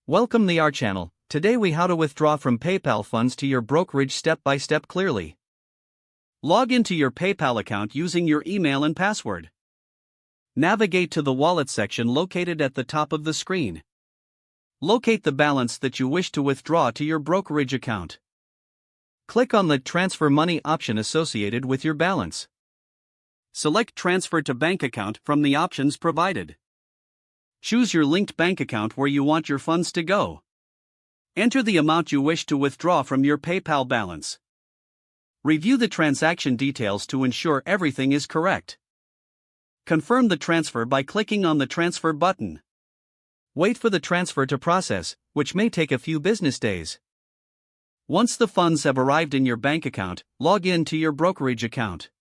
Welcome to our channel. Today we how to withdraw from PayPal funds to your brokerage step by step clearly. Log into your PayPal account using your email and password. Navigate to the wallet section located at the top of the screen. Locate the balance that you wish to withdraw to your brokerage account. Click on the transfer money option associated with your balance. Select transfer to bank account from the options provided. Choose your linked bank account where you want your funds to go. Enter the amount you wish to withdraw from your PayPal balance. Review the transaction details to ensure everything is correct. Confirm the transfer by clicking on the transfer button. Wait for the transfer to process, which may take a few business days. Once the funds have arrived in your bank account, log in to your brokerage account.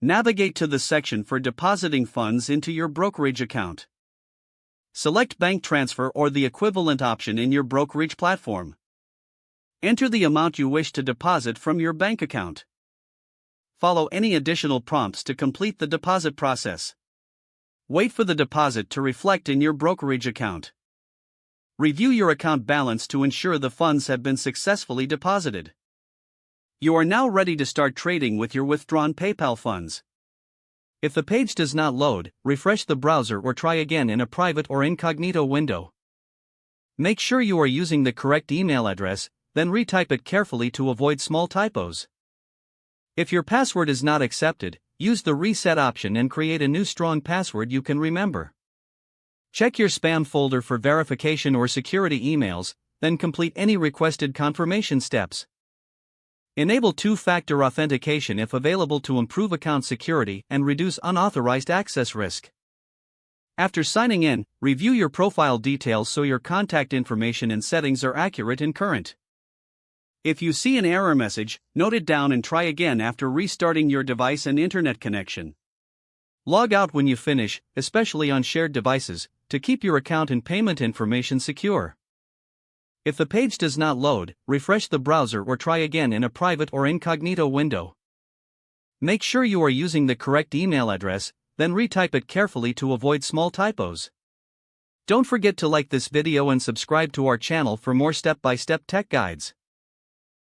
Navigate to the section for depositing funds into your brokerage account. Select bank transfer or the equivalent option in your brokerage platform. Enter the amount you wish to deposit from your bank account. Follow any additional prompts to complete the deposit process. Wait for the deposit to reflect in your brokerage account. Review your account balance to ensure the funds have been successfully deposited. You are now ready to start trading with your withdrawn PayPal funds. If the page does not load, refresh the browser or try again in a private or incognito window. Make sure you are using the correct email address, then retype it carefully to avoid small typos. If your password is not accepted, use the reset option and create a new strong password you can remember. Check your spam folder for verification or security emails, then complete any requested confirmation steps. Enable two-factor authentication if available to improve account security and reduce unauthorized access risk. After signing in, review your profile details so your contact information and settings are accurate and current. If you see an error message, note it down and try again after restarting your device and internet connection. Log out when you finish, especially on shared devices, to keep your account and payment information secure. If the page does not load, refresh the browser or try again in a private or incognito window. Make sure you are using the correct email address, then retype it carefully to avoid small typos. Don't forget to like this video and subscribe to our channel for more step-by-step tech guides.